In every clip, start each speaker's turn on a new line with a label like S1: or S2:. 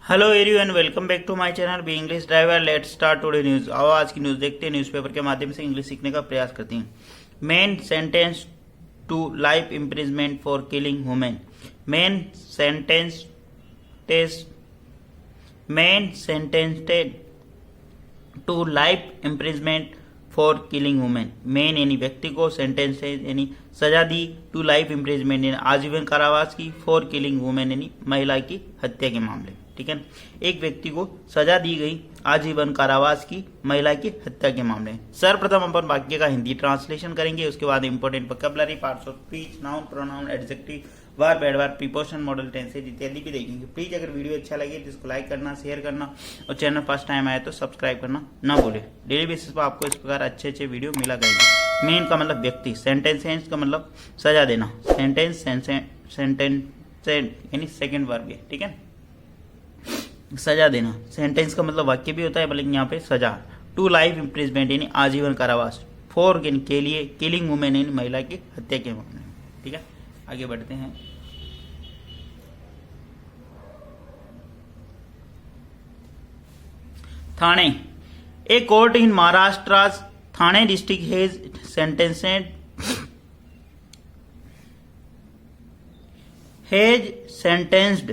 S1: Hello everyone, welcome back to my channel be English driver. Let's start today news. आओ आज की news देखते हैं, न्यूज़पेपर के माध्यम से इंग्लिश सीखने का प्रयास करते हैं। Man sentence to life imprisonment for killing women. Man sentenced to life imprisonment for killing women. Man यानी व्यक्ति को, सेंटेंस यानी सजा दी, टू लाइफ इम्प्रिजमेंट यानी आजीवन कारावास की, फॉर किलिंग वुमेन यानी महिला की हत्या के मामले। ठीक है, एक व्यक्ति को सजा दी गई आजीवन कारावास की महिला की हत्या के मामले। सर्वप्रथम अपन वाक्य का हिंदी ट्रांसलेशन करेंगे, उसके बाद important vocabulary, parts of speech, noun, pronoun, adjective, verb, adverb, preposition, model tenses इत्यादि भी देखेंगे। प्लीज अगर वीडियो अच्छा लगे तो इसको लाइक करना, शेयर करना और चैनल फर्स्ट टाइम आए तो सब्सक्राइब करना ना भूले। डेली बेसिस पर आपको इस प्रकार अच्छे अच्छे वीडियो मिला करेंगे। मेन का मतलब व्यक्ति, सेंटेंस का मतलब सजा देना, सेंटेंस यानी सेकेंड वर्ब है। ठीक है, सजा देना। सेंटेंस का मतलब वाक्य भी होता है, बल्कि यहाँ पे सजा। टू लाइफ इम्प्रिजमेंट यानी आजीवन कारावास, फॉर के लिए, किलिंग वुमेन यानी महिला की हत्या के मामले में। ठीक है, आगे बढ़ते हैं। Thane. A court in Maharashtra Thane district has sentenced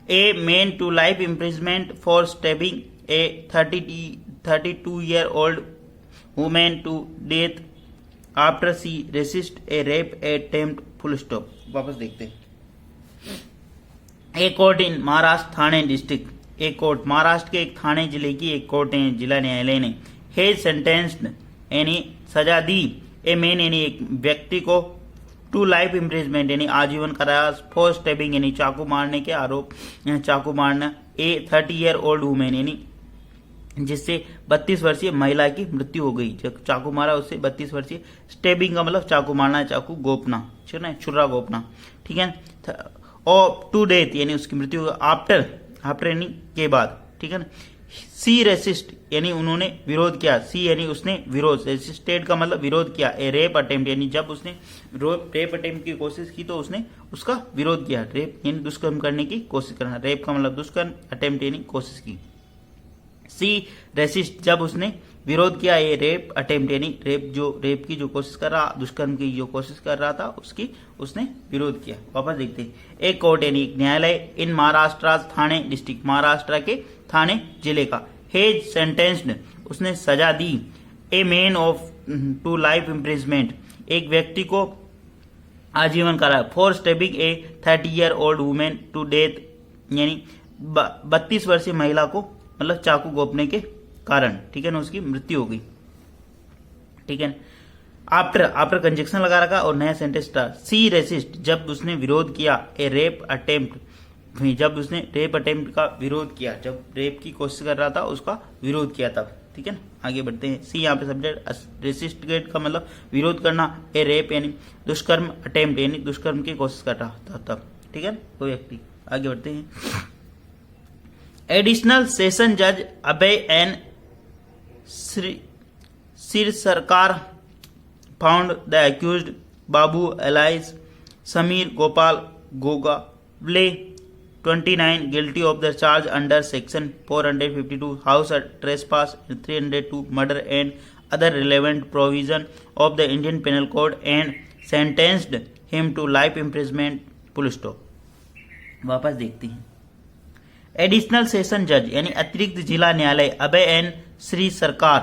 S1: a man to life imprisonment for stabbing a 32-year-old woman to death after she resisted a rape attempt. Full stop. वापस देखते हैं। एक court in Maharashtra Thane district, एक कोर्ट महाराष्ट्र के एक थाने जिले की एक कोर्ट है, जिला न्यायालय ने हैज सेंटेंस्ड यानी सजा दी, ए मैन यानी एक व्यक्ति को, टू लाइफ इम्प्रिजमेंट यानी आजीवन कारावास, फॉर स्टैबिंग यानी चाकू मारने के आरोप, चाकू मारना, ए 30-year-old वुमेन यानी जिससे 32 वर्षीय महिला की मृत्यु हो गई। जब चाकू मारा उससे 32 वर्षीय। स्टैबिंग का मतलब चाकू मारना, चाकू गोपना, छुरा गोपना। ठीक है, और टू डेथ यानी उसकी मृत्यु आफ्टर यानी के बाद। ठीक है ना। सी रेसिस्ट यानी उन्होंने विरोध किया, सी यानी उसने विरोध, रेसिस्टेड का मतलब विरोध किया। ए रेप अटेम्प्ट यानी जब उसने रेप अटेम्प्ट की कोशिश की तो उसने उसका विरोध किया। रेप यानी दुष्कर्म करने की कोशिश करना, रेप का मतलब दुष्कर्म, अटेम्प्ट यानी कोशिश की। सी रेसिस्ट जब उसने विरोध किया, ए रेप अटेम्प्ट यानी रेप की जो कोशिश कर रहा, दुष्कर्म की जो कोशिश कर रहा था उसकी उसने विरोध किया। वापस देखते हैं। एक कोर्ट यानी न्यायालय इन महाराष्ट्र थाने डिस्ट्रिक्ट, महाराष्ट्र के थाने जिले का, हेज सेंटेंस्ड उसने सजा दी, a man of to life imprisonment एक व्यक्ति को आजीवन कारावास, for stabbing a 30-year-old women to death यानी 32 वर्षीय महिला को मतलब चाकू गोपने के कारण, ठीक है ना, उसकी मृत्यु हो गई। ठीक है, आफ्टर कंजक्शन लगा रखा और नया सेंटेंस स्टार्ट। सी रेसिस्ट जब उसने विरोध किया, ए रेप अटेम्प्ट जब उसने रेप अटेम्प्ट का विरोध किया, जब रेप की कोशिश कर रहा था उसका विरोध किया तब। ठीक है ना, आगे बढ़ते हैं। सी यहाँ पे सब्जेक्ट, रेसिस्ट का मतलब विरोध करना, ए रेप यानी दुष्कर्म, अटेम्प्ट यानी दुष्कर्म की कोशिश कर रहा था तब। ठीक है, कोई व्यक्ति। आगे बढ़ते हैं। एडिशनल सेशन जज अभय एन सिर सरकार found the accused Babu allies Sameer Gopal Gogawale 29 guilty of the charge under section 452 house trespass and 302 murder and other relevant provision of the Indian Penal Code and sentenced him to life imprisonment. full stop। वापस देखते हैं। Additional session जज यानी अतिरिक्त जिला न्यायालय अभय N Shri seeker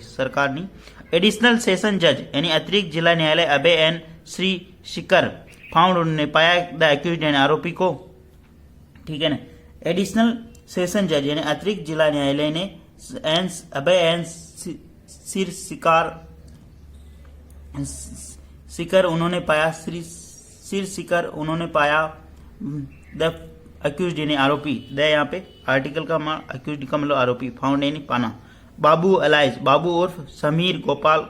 S1: सरकार नहीं, एडिशनल सेशन जज यानी अतिरिक्त जिला न्यायालय अभय एन श्री शिकर फाउंड उन्होंने पाया द एक्यूज्ड यानी आरोपी को। ठीक है ना, एडिशनल सेशन जज यानी अतिरिक्त जिला न्यायालय ने अभय एन सिकर उन्होंने पाया, सिकर उन्होंने पाया द अक्यूज्ड यानी आरोपी, द यहाँ पे आर्टिकल का अक्यूज्ड का मतलब आरोपी, फाउंड यानी पाना। बाबू अलाइज बाबू उर्फ समीर गोपाल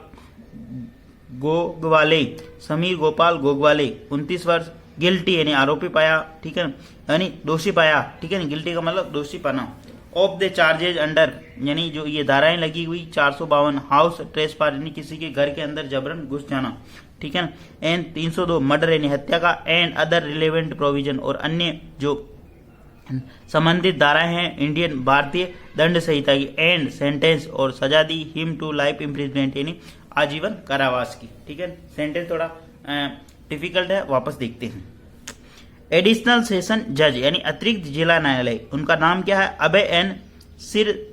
S1: गोगवाले 29 वर्ष, गिल्टी यानी आरोपी पाया। ठीक है, यानी दोषी पाया। ठीक है ना, गिल्टी का मतलब दोषी पाना। ऑफ द चार्जेज अंडर यानी जो ये धाराएं लगी हुई 452, हाउस ट्रेसपास यानी किसी के घर के अंदर जबरन घुस जाना। ठीक है ना, एंड 302 मर्डर यानी हत्या का, एंड अदर रिलेवेंट प्रोविजन और अन्य जो संबंधित धाराएं हैं इंडियन भारतीय दंड संहिता की, एंड सेंटेंस और सजा दी हिम टू लाइफ इम्प्रिजमेंट यानी आजीवन कारावास की। ठीक है, सेंटेंस थोड़ा डिफिकल्ट है, वापस देखते हैं। एडिशनल सेशन जज यानी अतिरिक्त जिला न्यायालय, उनका नाम क्या है? अभय एन सिर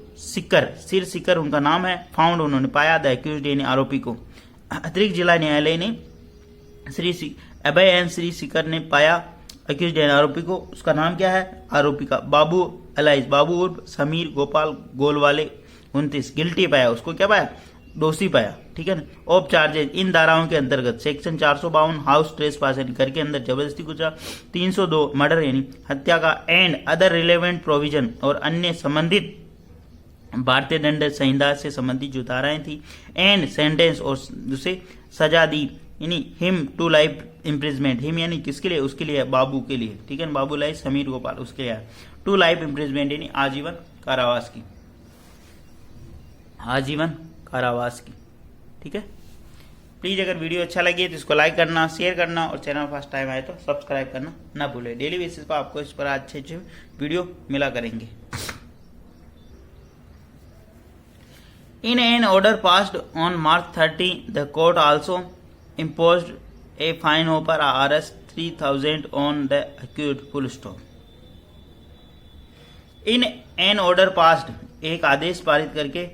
S1: उनका नाम है। फाउंड उन्होंने पाया द एक्यूज्ड यानी आरोपी को। अतिरिक्त जिला न्यायालय ने अभय एन श्री सिकर ने पाया एक्यूज्ड यानी आरोपी को। उसका नाम क्या है आरोपी का? बाबू अलाइज, बाबू उर्फ समीर गोपाल गोलवाले 29 गिल्टी पाया, उसको क्या पाया? दोषी पाया। ठीक है ना। ऑफ चार्जेज इन धाराओं के अंतर्गत सेक्शन 452 हाउस ट्रेसपास यानी घर के अंदर जबरदस्ती घुसा, 302 मर्डर यानी हत्या का, एंड अदर रिलेवेंट प्रोविजन और अन्य संबंधित भारतीय दंड संहिता से संबंधित जो धाराएं थी, एंड सेंटेंस और उसे सजा दी यानी him to life imprisonment. Him यानी किसके लिए? उसके लिए, बाबू के लिए। ठीक है, बाबू लाई समीर गोपाल उसके लिए टू लाइफ इम्प्रिजमेंट यानी आजीवन कारावास की, आजीवन कारावास की। ठीक है, प्लीज अगर वीडियो अच्छा लगे तो इसको लाइक करना, शेयर करना और चैनल फर्स्ट टाइम आए तो सब्सक्राइब करना ना भूले। डेली बेसिस पर आपको इस पर अच्छे अच्छे वीडियो मिला करेंगे। In an order passed on March 30, the court also imposed a fine of Rs 3,000 on the accused. Full stop. In an order passed, एक आदेश पारित करके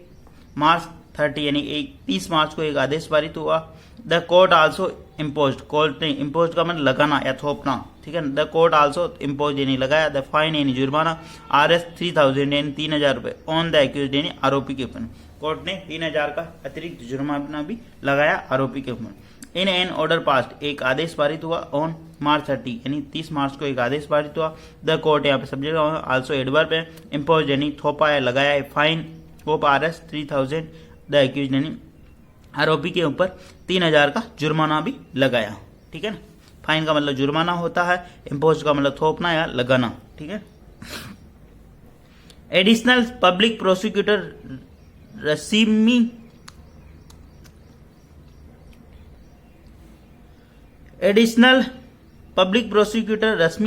S1: मार्च 30 यानी 30 मार्च को एक आदेश पारित हुआ। The court also impose, court ने इम्पोज का मतलब लगाना या थोपना। ठीक है, द कोर्ट आल्सो इम्पोज यानी लगाया, द फाइन यानी जुर्माना, Rs 3,000 यानी 3,000 रुपए ऑन द एक्यूज्ड यानी आरोपी के ऊपर। कोर्ट ने 3,000 का अतिरिक्त जुर्माना भी लगाया आरोपी के ऊपर। इन एन ऑर्डर पास्ट, एक आदेश पारित हुआ ऑन मार्च 30 यानी 30 मार्च को एक आदेश पारित हुआ। द कोर्ट यहाँ पे सब्जेक्ट आल्सो एडवर्ब है, इम्पोज यानी थोपा है लगाया है, fine of Rs 3,000 the accused यानी आरोपी के ऊपर 3,000 का जुर्माना भी लगाया। ठीक है ना, फाइन का मतलब जुर्माना होता है, इम्पोज का मतलब थोपना या लगाना। ठीक है, additional public prosecutor Rashmi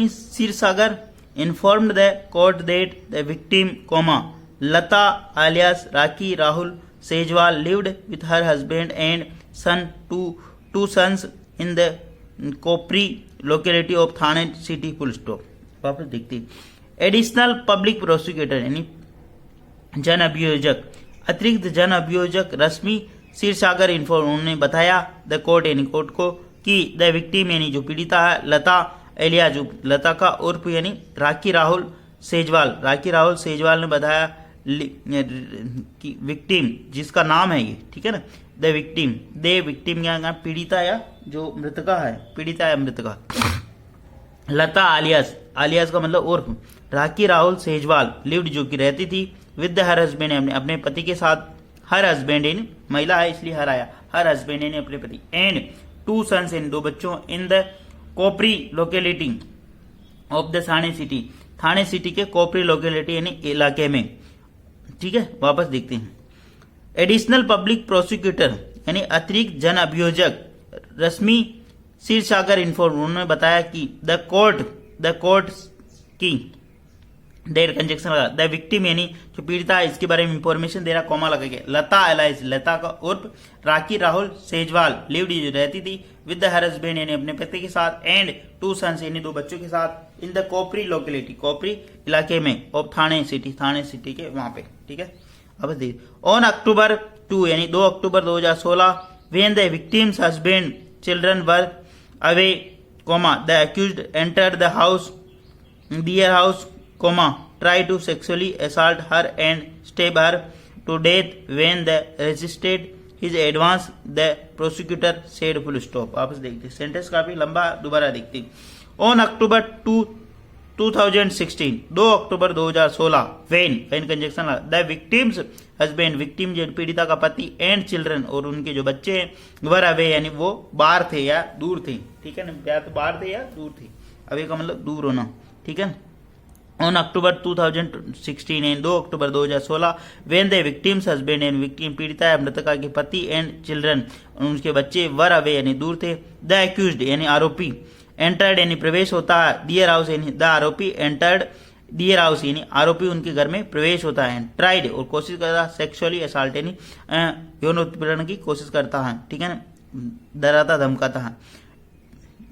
S1: Kshirsagar informed the court that the victim, Lata alias Raki Rahul Sejwal lived with her husband and two sons in the Kopri locality of Thane city. Full stop. वापस देखते हैं। Additional public prosecutor यानी जन अभियोजक, अतिरिक्त जन अभियोजक रश्मि क्षीरसागर उन्होंने बताया द कोर्ट यानी कोर्ट को कि द विक्टिम यानी जो पीड़िता है लता एलिया जो लता का उर्फ यानी राखी राहुल सेजवाल ने बताया कि विक्टिम जिसका नाम है ये, ठीक है ना, द विक्टिम क्या पीड़िता या जो मृतका है, पीड़िता या मृतका, लता आलियास का मतलब उर्फ राखी राहुल सेजवाल लिव्ड जो कि रहती थी विद हर हस्बैंड अपने पति के साथ, हर हस्बैंड इन महिला है इसलिए हर आया, हर हस्बैंड इन अपने पति, एंड टू सन्स इन दो बच्चों, in the Kopri locality of the Thane city के कोपरी लोकेलिटी यानी इलाके में। ठीक है, वापस देखते हैं। एडिशनल पब्लिक प्रोसिक्यूटर यानी अतिरिक्त जन अभियोजक रश्मि क्षीरसागर उन्होंने बताया कि द कोर्ट की देर कंजक्शन लगा, द विक्टिम यानी जो पीड़िता है इसके बारे में इंफॉर्मेशन दे रहा, कॉमा लगा के, लता एलाइज लता का उर्फ राखी राहुल सेजवाल लिव्ड जो रहती थी विद हर हस्बैंड यानी अपने पति के साथ, एंड टू सन्स यानी दो बच्चों के साथ, in the Kopri locality Kopri इलाके में ऑफ थाने सिटी के वहां पे। ठीक है, अब देखिए ऑन October 2 यानी 2 अक्टूबर 2016 when the victims husband children were away, the accused enter the house their house, try to sexually assault her and stab her to death when the resisted his advance, the prosecutor said. Full stop. वापस देखते sentence काफी लंबा, दोबारा देखते। On October 2, 2016 2 October 2016 when conjunction the victim's husband victim जो पीड़िता का पति एंड चिल्ड्रन और उनके जो बच्चे हैं वर अवे यानी वो बाहर थे या दूर थे। ठीक है ना, या तो बाहर थे या दूर थे, अवे का मतलब दूर होना। ठीक है, On October 2016 and 2 October 2016 when the victim's husband and victim पीड़िता या मृतका के पति and children उनके बच्चे were away यानी दूर थे, the accused यानी आरोपी entered यानी प्रवेश होता है, their house यानी the आरोपी entered their house यानी आरोपी उनके घर में प्रवेश होता है, tried और कोशिश करता है, sexually assault यानी यौन उत्पीड़न की कोशिश करता है, ठीक है ना, डराता धमकाता है।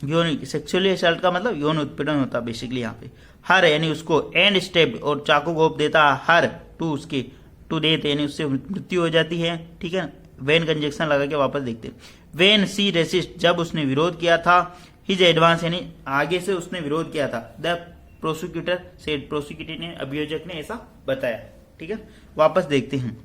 S1: यौन सेक्सुअली असल्ट का मतलब यौन उत्पीड़न होता है बेसिकली यहाँ पे। हर यानी उसको एंड स्टेप और चाकू घोंप देता है, हर टू उसके टू डेथ यानी उससे मृत्यु हो जाती है, ठीक है। वेन कंजक्शन लगा के वापस देखते हैं। वेन सी रेसिस्ट जब उसने विरोध किया था, हिज एडवांस यानी आगे से उसने विरोध किया था, द प्रोसिक्यूटर सेड प्रोसिक्यूटर ने अभियोजक ने ऐसा बताया, ठीक है। वापस देखते हैं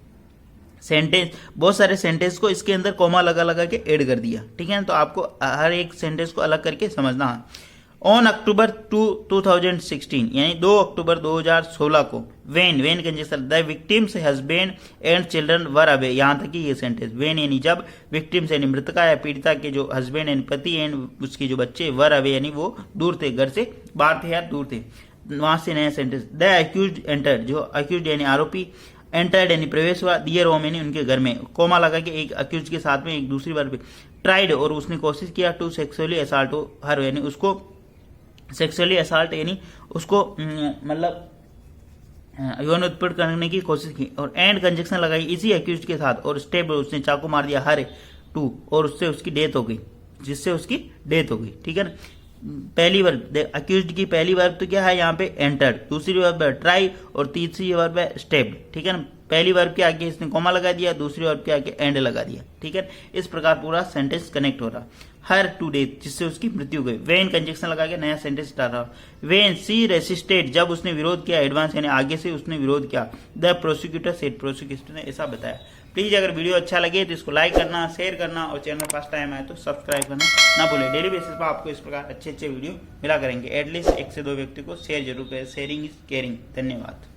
S1: सेंटेंस, बहुत सारे सेंटेंस को इसके अंदर कोमा लगा लगा के ऐड कर दिया, ठीक है। तो आपको हर एक सेंटेंस को अलग करके समझना है। ऑन अक्टूबर 2016 यानी 2 अक्टूबर 2016 को when conjunction the victims husband and children were away, यहां तक कि ये सेंटेंस वेन यानी जब, विक्टिम्स यानी मृतका या पीड़िता के जो हस्बैंड यानी पति एंड उसके जो बच्चे वर अवे यानी वो दूर थे, घर से बाहर थे या दूर थे। वहां से नया सेंटेंस द अक्यूज्ड एंटर्ड, जो अक्यूज्ड यानी आरोपी, एंटर्ड यानी प्रवेश हुआ, दियर होम यानी उनके घर में, कोमा लगा के एक अक्यूज के साथ में एक दूसरी बार ट्राइड और उसने कोशिश किया, टू सेक्सुअली असॉल्ट हर यानी उसको सेक्सुअली असॉल्ट यानी उसको मतलब यौन उत्पीड़न करने की कोशिश की, और एंड कंजक्शन लगाई इसी अक्यूज के साथ, और स्टेप उसने चाकू मार दिया हर टू, और उससे उसकी डेथ हो गई, जिससे उसकी डेथ हो गई, ठीक है ना। पहली वर्ब अक्यूज्ड की पहली वर्ब तो क्या है यहाँ पे एंटर्ड, दूसरी वर्ब है ट्राई और तीसरी वर्ब है स्टेप, ठीक है ना। पहली वर्ब के आगे इसने कोमा लगा दिया, दूसरी वर्ब के आगे एंड लगा दिया, ठीक है। इस प्रकार पूरा सेंटेंस कनेक्ट हो रहा। हर टू डेथ जिससे उसकी मृत्यु हो गई, वेन कंजक्शन लगा के नया सेंटेंस स्टार्ट रहा। वेन सी रेसिस्टेड जब उसने विरोध किया, एडवांस यानी आगे से उसने विरोध किया, द प्रोसिक्यूटर सेड प्रोसिक्यूटर ने ऐसा बताया। प्लीज अगर वीडियो अच्छा लगे तो इसको लाइक करना, शेयर करना, और चैनल फर्स्ट टाइम आए तो सब्सक्राइब करना ना भूले। डेली बेसिस पर आपको इस प्रकार अच्छे अच्छे वीडियो मिला करेंगे। एटलीस्ट 1 से 2 व्यक्ति को शेयर जरूर करें। Sharing is caring. धन्यवाद।